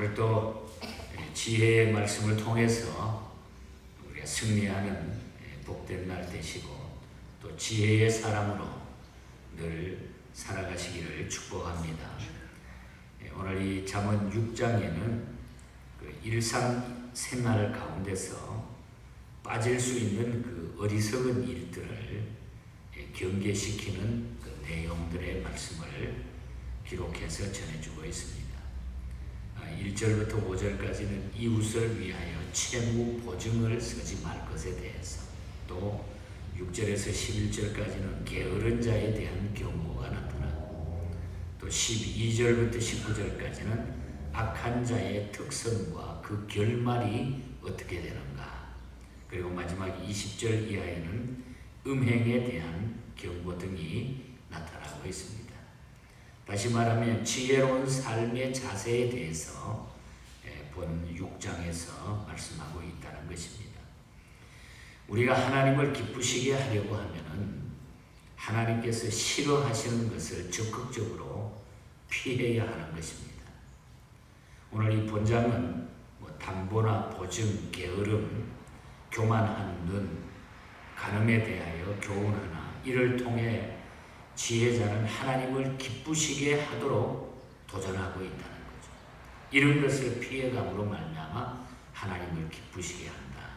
오늘 또 지혜의 말씀을 통해서 우리가 승리하는 복된 날 되시고 또 지혜의 사람으로 늘 살아가시기를 축복합니다. 오늘 이 잠언 6장에는 일상생활 가운데서 빠질 수 있는 그 어리석은 일들을 경계시키는 그 내용들의 말씀을 기록해서 전해주고 있습니다. 1절부터 5절까지는 이웃을 위하여 채무 보증을 서지 말 것에 대해서, 또 6절에서 11절까지는 게으른 자에 대한 경고가 나타나고, 또 12절부터 19절까지는 악한 자의 특성과 그 결말이 어떻게 되는가, 그리고 마지막 20절 이하에는 음행에 대한 경고 등이 나타나고 있습니다. 다시 말하면 지혜로운 삶의 자세에 대해서 본 6장에서 말씀하고 있다는 것입니다. 우리가 하나님을 기쁘시게 하려고 하면은 하나님께서 싫어하시는 것을 적극적으로 피해야 하는 것입니다. 오늘 이 본장은 담보나 보증, 게으름, 교만한 눈, 간음에 대하여 교훈하나 이를 통해 지혜자는 하나님을 기쁘시게 하도록 도전하고 있다는 거죠. 이런 것을 피해감으로 말미암아 하나님을 기쁘시게 한다.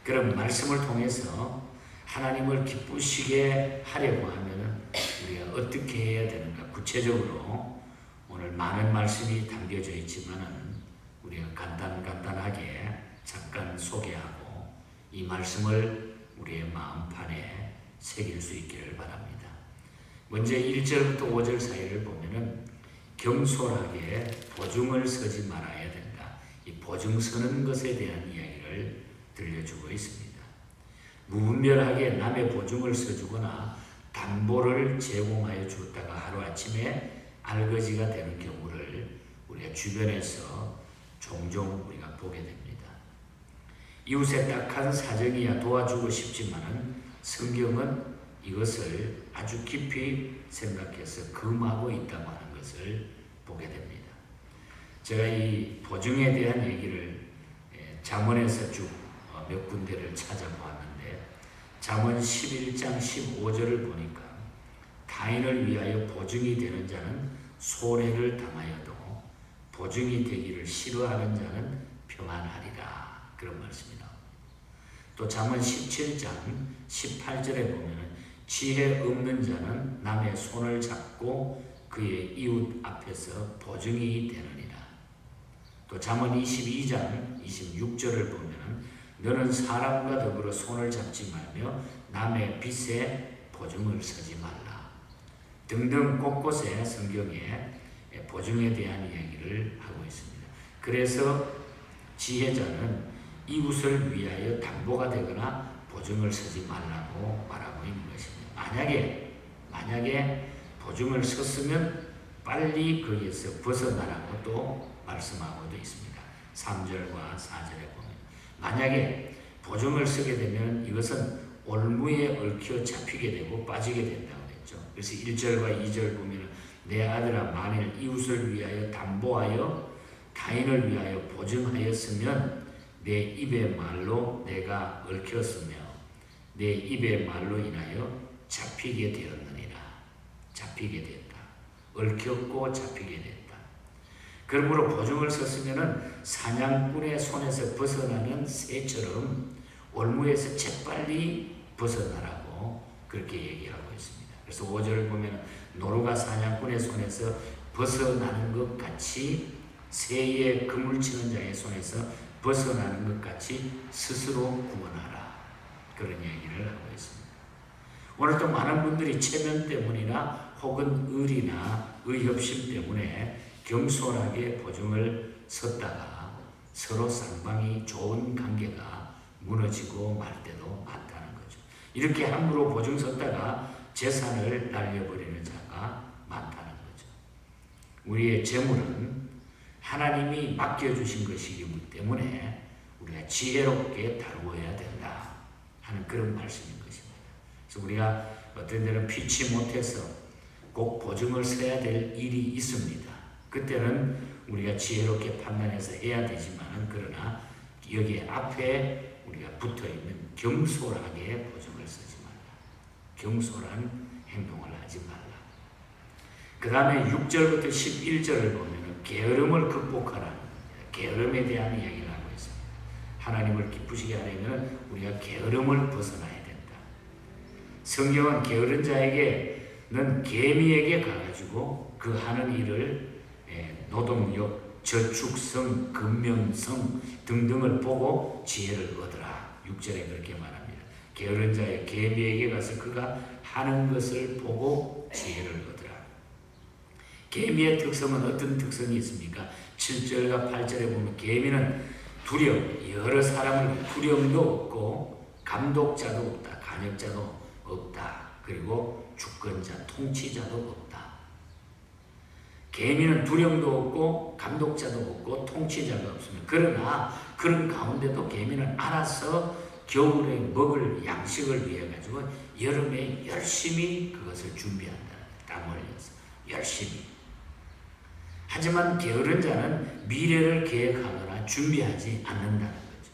그럼 말씀을 통해서 하나님을 기쁘시게 하려고 하면 우리가 어떻게 해야 되는가? 구체적으로 오늘 많은 말씀이 담겨져 있지만은 우리가 간단하게 잠깐 소개하고 이 말씀을 우리의 마음판에 새길 수 있기를 바랍니다. 먼저 1절부터 5절 사이를 보면은 경솔하게 보증을 서지 말아야 된다. 이 보증 서는 것에 대한 이야기를 들려주고 있습니다. 무분별하게 남의 보증을 서주거나 담보를 제공하여 줬다가 하루아침에 알거지가 되는 경우를 우리가 주변에서 종종 우리가 보게 됩니다. 이웃의 딱한 사정이야 도와주고 싶지만은 성경은 이것을 아주 깊이 생각해서 금하고 있다고 하는 것을 보게 됩니다. 제가 이 보증에 대한 얘기를 잠언에서 쭉 몇 군데를 찾아보았는데 잠언 11장 15절을 보니까 타인을 위하여 보증이 되는 자는 손해를 당하여도 보증이 되기를 싫어하는 자는 평안하리라, 그런 말씀이 나옵니다. 또 잠언 17장 18절에 보면 지혜 없는 자는 남의 손을 잡고 그의 이웃 앞에서 보증이 되느니라. 또 잠언 22장 26절을 보면 너는 사람과 더불어 손을 잡지 말며 남의 빚에 보증을 서지 말라 등등 곳곳에 성경에 보증에 대한 이야기를 하고 있습니다. 그래서 지혜자는 이웃을 위하여 담보가 되거나 보증을 서지 말라고 말하고 있는 것입니다. 만약에 보증을 섰으면 빨리 거기에서 벗어나라고 또 말씀하고도 있습니다. 3절과 4절에 보면 만약에 보증을 서게 되면 이것은 올무에 얽혀 잡히게 되고 빠지게 된다고 했죠. 그래서 1절과 2절 보면 내 아들아 만일 이웃을 위하여 담보하여 타인을 위하여 보증하였으면 내 입의 말로 내가 얽혔으며 내 입의 말로 인하여 잡히게 되었느니라. 잡히게 됐다. 얽혔고 잡히게 됐다. 그러므로 보증을 섰으면은 사냥꾼의 손에서 벗어나는 새처럼 올무에서 재빨리 벗어나라고 그렇게 얘기하고 있습니다. 그래서 5절을 보면 노루가 사냥꾼의 손에서 벗어나는 것 같이 새의 그물 치는 자의 손에서 벗어나는 것 같이 스스로 구원하라, 그런 얘기를 하고 있습니다. 오늘 또 많은 분들이 체면 때문이나 혹은 의리나 의협심 때문에 경솔하게 보증을 섰다가 서로 쌍방이 좋은 관계가 무너지고 말 때도 많다는 거죠. 이렇게 함부로 보증 섰다가 재산을 날려버리는 자가 많다는 거죠. 우리의 재물은 하나님이 맡겨주신 것이기 때문에 우리가 지혜롭게 다루어야 된다 하는 그런 말씀인 것입니다. 그래서 우리가 어떤 때는 피치 못해서 꼭 보증을 서야 될 일이 있습니다. 그때는 우리가 지혜롭게 판단해서 해야 되지만 그러나 여기 앞에 우리가 붙어있는 경솔하게 보증을 쓰지 말라. 경솔한 행동을 하지 말라. 그 다음에 6절부터 11절을 보면 게으름을 극복하라는 게으름에 대한 이야기를 하고 있습니다. 하나님을 기쁘시게 하려면 우리가 게으름을 벗어나야 된다. 성경은 게으른 자에게는 계미에게 가가지고 그 하는 일을 노동력, 저축성, 근면성 등등을 보고 지혜를 얻으라. 6절에 그렇게 말합니다. 게으른 자의 계미에게 가서 그가 하는 것을 보고 지혜를 얻으라. 계미의 특성은 어떤 특성이 있습니까? 7절과 8절에 보면 계미는 두려움, 여러 사람을 두려움도 없고 감독자도 없다, 간역자도 없다, 그리고 주권자, 통치자도 없다. 계미는 두려움도 없고 감독자도 없고 통치자가 없습니다. 그러나 그런 가운데도 계미는 알아서 겨울에 먹을 양식을 위해 가지고 여름에 열심히 그것을 준비한다. 땀 흘려서 열심히. 하지만 게으른 자는 미래를 계획하거나 준비하지 않는다는 거죠.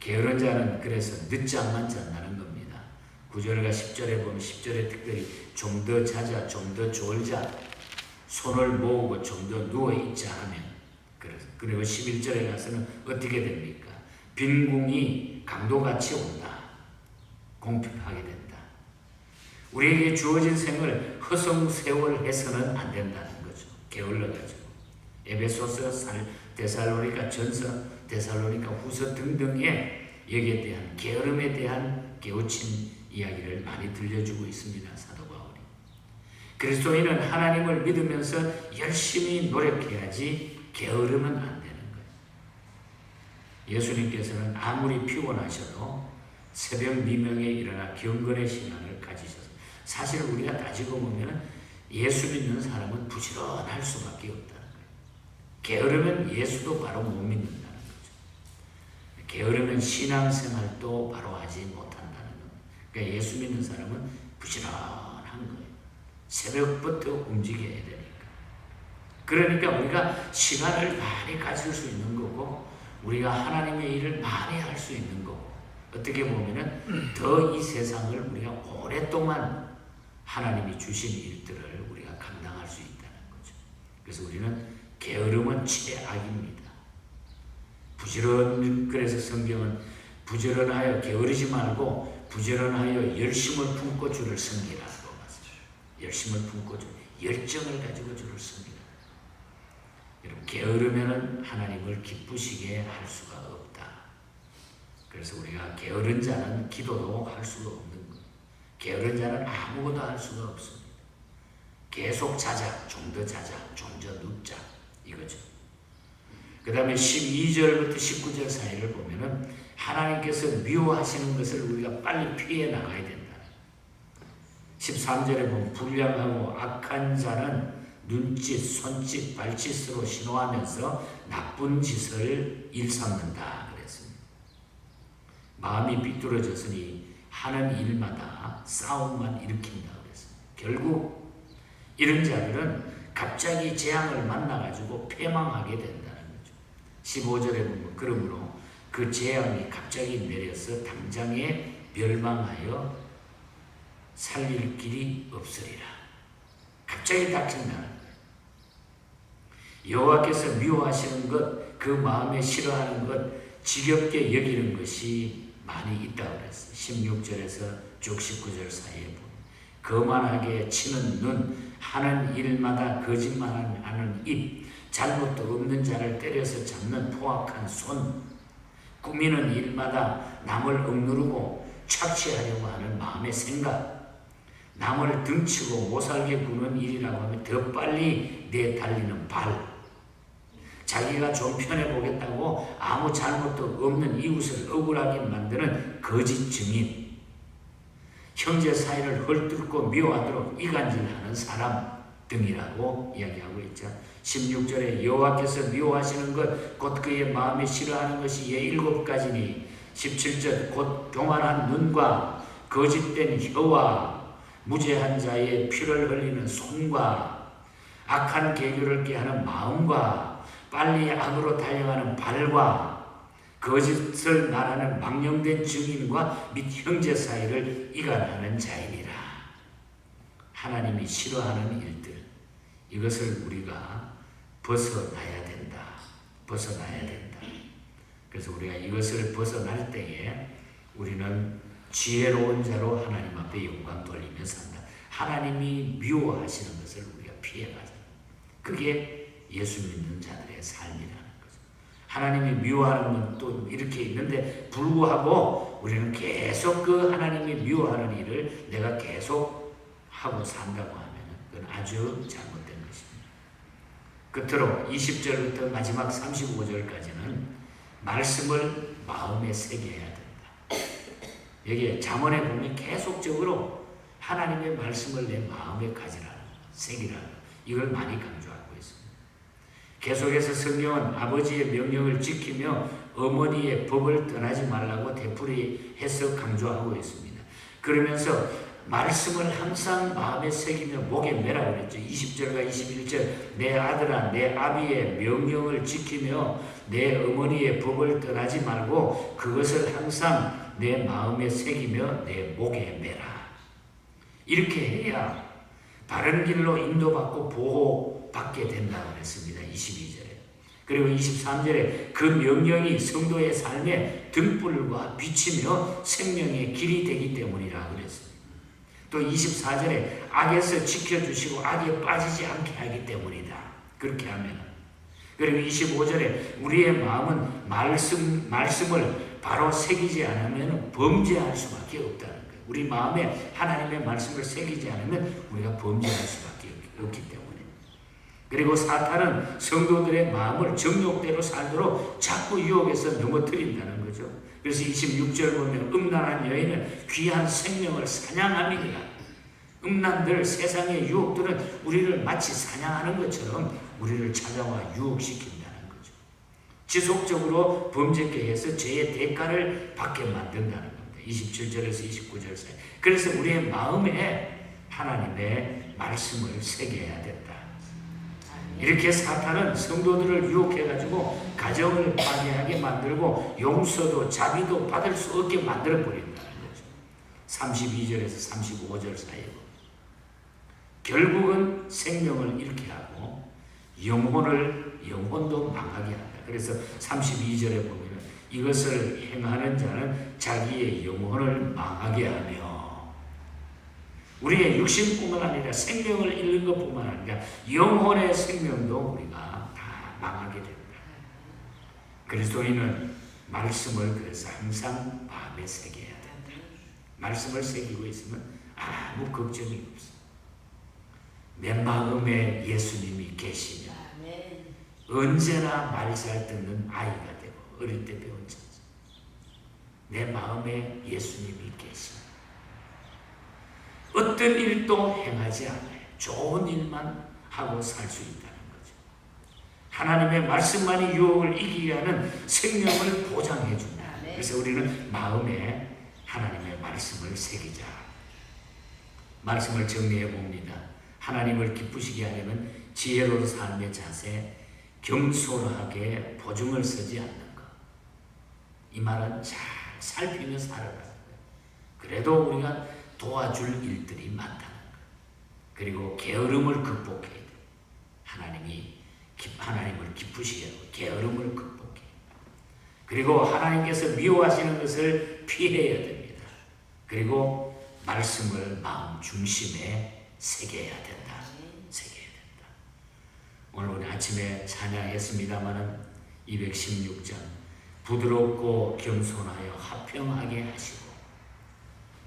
게으른 자는 그래서 늦잠만 잔다는 겁니다. 9절과 10절에 보면 10절에 특별히 좀 더 자자, 좀 더 졸자, 손을 모으고 좀 더 누워있자 하면, 그리고 11절에 가서는 어떻게 됩니까? 빈궁이 강도같이 온다. 공핍하게 된다. 우리에게 주어진 생을 허송세월해서는 안 된다는 거죠. 게을러가지고. 에베소서, 데살로니가 전서, 데살로니가 후서 등등의 여기에 대한 게으름에 대한 깨우친 이야기를 많이 들려주고 있습니다. 사도 바울이. 그리스도인은 하나님을 믿으면서 열심히 노력해야지 게으르면 안 되는 거예요. 예수님께서는 아무리 피곤하셔도 새벽 미명에 일어나 경건의 신앙을 가지셔서 사실 우리가 따지고 보면 예수 믿는 사람은 부지런할 수밖에 없다는 거예요. 게으르면 예수도 바로 못 믿는다는 거죠. 게으르면 신앙생활도 바로 하지 못한다는 겁니다. 그러니까 예수 믿는 사람은 부지런한 거예요. 새벽부터 움직여야 되니까. 그러니까 우리가 시간을 많이 가질 수 있는 거고 우리가 하나님의 일을 많이 할 수 있는 거고 어떻게 보면은 더 이 세상을 우리가 오랫동안 하나님이 주신 일들을 우리가 감당할 수 있다는 거죠. 그래서 우리는 게으름은 최악입니다. 그래서 성경은 부지런하여 게으르지 말고 부지런하여 열심을 품고 주를 섬기라고 말씀하셨어요. 열심을 품고 열정을 가지고 주를 섬기라. 여러분 게으르면은 하나님을 기쁘시게 할 수가 없다. 그래서 우리가 게으른 자는 기도도 할 수가 없는 거예요. 게으른 자는 아무것도 할 수가 없습니다. 계속 자자, 좀 더 자자, 좀 더 눕자 이거죠. 그 다음에 12절부터 19절 사이를 보면은 하나님께서 미워하시는 것을 우리가 빨리 피해 나가야 된다. 13절에 보면 불량하고 악한 자는 눈짓, 손짓, 발짓으로 신호하면서 나쁜 짓을 일삼는다 그랬습니다. 마음이 삐뚤어졌으니 하는 일마다 싸움만 일으킨다 그랬습니다. 결국 이런 자들은 갑자기 재앙을 만나가지고 패망하게 된다는 거죠. 15절에 보면 그러므로 그 재앙이 갑자기 내려서 당장에 멸망하여 살릴 길이 없으리라. 갑자기 닥친다는 거예요. 여호와께서 미워하시는 것, 그 마음에 싫어하는 것, 지겹게 여기는 것이 많이 있다고 그랬어요. 16절에서 쭉 19절 사이에 보면 거만하게 치는 눈, 하는 일마다 거짓말하는 입, 잘못도 없는 자를 때려서 잡는 포악한 손, 꾸미는 일마다 남을 억누르고 착취하려고 하는 마음의 생각, 남을 등치고 못살게 구는 일이라고 하면 더 빨리 내달리는 발, 자기가 좀 편해보겠다고 아무 잘못도 없는 이웃을 억울하게 만드는 거짓 증인, 형제 사이를 헐뜯고 미워하도록 이간질하는 사람 등이라고 이야기하고 있죠. 16절에 여호와께서 미워하시는 것 곧 그의 마음에 싫어하는 것이 7가지니 17절 곧 교만한 눈과 거짓된 혀와 무죄한 자의 피를 흘리는 손과 악한 계교를 깨하는 마음과 빨리 악으로 달려가는 발과 거짓을 말하는 망령된 증인과 및 형제 사이를 이간하는 자이니라. 하나님이 싫어하는 일들, 이것을 우리가 벗어나야 된다. 벗어나야 된다. 그래서 우리가 이것을 벗어날 때에 우리는 지혜로운 자로 하나님 앞에 영광 돌리며 산다. 하나님이 미워하시는 것을 우리가 피해가자. 그게 예수 믿는 자들의 삶이라는 거죠. 하나님이 미워하는 건 또 이렇게 있는데 불구하고 우리는 계속 그 하나님이 미워하는 일을 내가 계속 하고 산다고 하면 그건 아주 잘못된 것입니다. 끝으로 20절부터 마지막 35절까지는 말씀을 마음에 새겨야 된다. 여기에 잠언에 보면 계속적으로 하나님의 말씀을 내 마음에 가지라는, 새기라는, 이걸 많이 강조하고 있습니다. 계속해서 성경은 아버지의 명령을 지키며 어머니의 법을 떠나지 말라고 되풀이해서 강조하고 있습니다. 그러면서 말씀을 항상 마음에 새기며 목에 매라고 그랬죠. 20절과 21절 내 아들아 내 아비의 명령을 지키며 내 어머니의 법을 떠나지 말고 그것을 항상 내 마음에 새기며 내 목에 매라. 이렇게 해야 바른 길로 인도받고 보호받게 된다고 했습니다. 22절에. 그리고 23절에 그 명령이 성도의 삶에 등불과 빛이며 생명의 길이 되기 때문이라 그랬습니다. 또 24절에 악에서 지켜주시고 악에 빠지지 않게 하기 때문이다. 그렇게 하면. 그리고 25절에 우리의 마음은 말씀을 바로 새기지 않으면 범죄할 수밖에 없다는 거예요. 우리 마음에 하나님의 말씀을 새기지 않으면 우리가 범죄할 수밖에 없기 때문에. 그리고 사탄은 성도들의 마음을 정욕대로 살도록 자꾸 유혹해서 넘어뜨린다는 거죠. 그래서 26절 보면 음란한 여인은 귀한 생명을 사냥함이니라. 음란들, 세상의 유혹들은 우리를 마치 사냥하는 것처럼 우리를 찾아와 유혹시킨다는 거죠. 지속적으로 범죄케 해서 죄의 대가를 받게 만든다는 겁니다. 27절에서 29절 사이. 그래서 우리의 마음에 하나님의 말씀을 새겨야 된다. 이렇게 사탄은 성도들을 유혹해가지고 가정을 파괴하게 만들고 용서도 자비도 받을 수 없게 만들어버린다는 거죠. 32절에서 35절 사이에 결국은 생명을 잃게 하고 영혼도 망하게 한다. 그래서 32절에 보면 이것을 행하는 자는 자기의 영혼을 망하게 하며 우리의 육신뿐만 아니라 생명을 잃는 것뿐만 아니라 영혼의 생명도 우리가 다 망하게 된다. 그리스도인은 말씀을 그래서 항상 마음에 새겨야 된다. 말씀을 새기고 있으면 아무 걱정이 없어. 내 마음에 예수님이 계시면 언제나 말 잘 듣는 아이가 되고 어릴 때 배운 자. 내 마음에 예수님이 계시면 어떤 일도 행하지 않아요. 좋은 일만 하고 살 수 있다는 거죠. 하나님의 말씀만이 유혹을 이기게 하는 생명을 보장해 준다. 그래서 우리는 마음에 하나님의 말씀을 새기자. 말씀을 정리해 봅니다. 하나님을 기쁘시게 하려면 지혜로운 삶의 자세, 겸손하게 보증을 서지 않는 것. 이 말은 잘 살피며 살아가는 거예요. 그래도 우리가 도와줄 일들이 많다는 것. 그리고 게으름을 극복해야 돼. 하나님을 기쁘시게 하고 게으름을 극복해. 그리고 하나님께서 미워하시는 것을 피해야 됩니다. 그리고 말씀을 마음 중심에 새겨야 된다. 새겨야 된다. 오늘 우리 아침에 찬양했습니다마는 216장 부드럽고 겸손하여 화평하게 하시고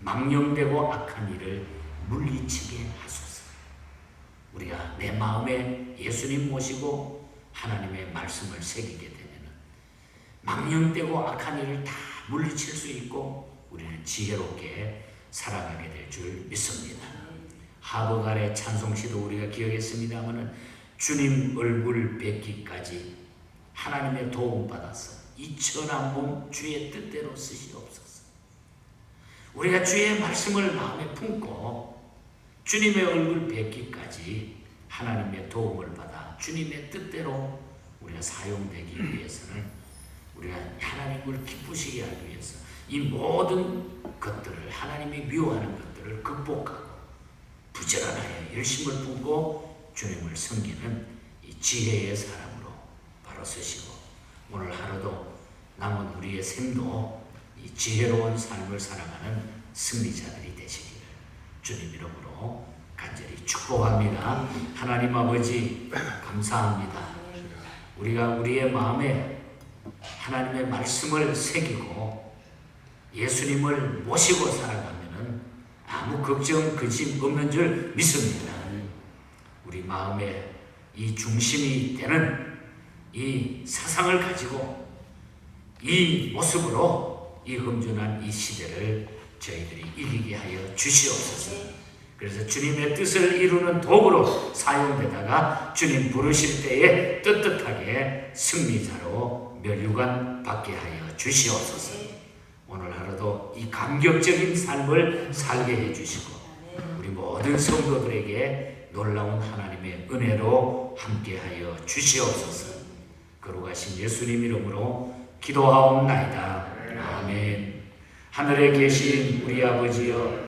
망령되고 악한 일을 물리치게 하소서. 우리가 내 마음에 예수님 모시고 하나님의 말씀을 새기게 되면 망령되고 악한 일을 다 물리칠 수 있고 우리는 지혜롭게 살아가게 될 줄 믿습니다. 하복 아래 찬송시도 우리가 기억했습니다마는 주님 얼굴 뵙기까지 하나님의 도움 받아서 이 천한 몸 주의 뜻대로 쓰시옵소서. 우리가 주의 말씀을 마음에 품고 주님의 얼굴 뵙기까지 하나님의 도움을 받아 주님의 뜻대로 우리가 사용되기 위해서는 우리가 하나님을 기쁘시게 하기 위해서 이 모든 것들을 하나님이 미워하는 것들을 극복하고 부지런하여 열심을 품고 주님을 섬기는 이 지혜의 사람으로 바로 쓰시고 오늘 하루도 남은 우리의 생도 이 지혜로운 삶을 살아가는 승리자들이 되시기를 주님 이름으로 간절히 축복합니다. 하나님 아버지 감사합니다. 우리가 우리의 마음에 하나님의 말씀을 새기고 예수님을 모시고 살아가면은 아무 걱정, 근심 없는 줄 믿습니다. 우리 마음에 이 중심이 되는 이 사상을 가지고 이 모습으로 이 험준한 이 시대를 저희들이 이기게 하여 주시옵소서. 그래서 주님의 뜻을 이루는 도구로 사용되다가 주님 부르실 때에 떳떳하게 승리자로 멸류관 받게 하여 주시옵소서. 오늘 하루도 이 감격적인 삶을 살게 해주시고 우리 모든 성도들에게 놀라운 하나님의 은혜로 함께하여 주시옵소서. 거룩하신 예수님 이름으로 기도하옵나이다. 아멘. 하늘에 계신 우리 아버지여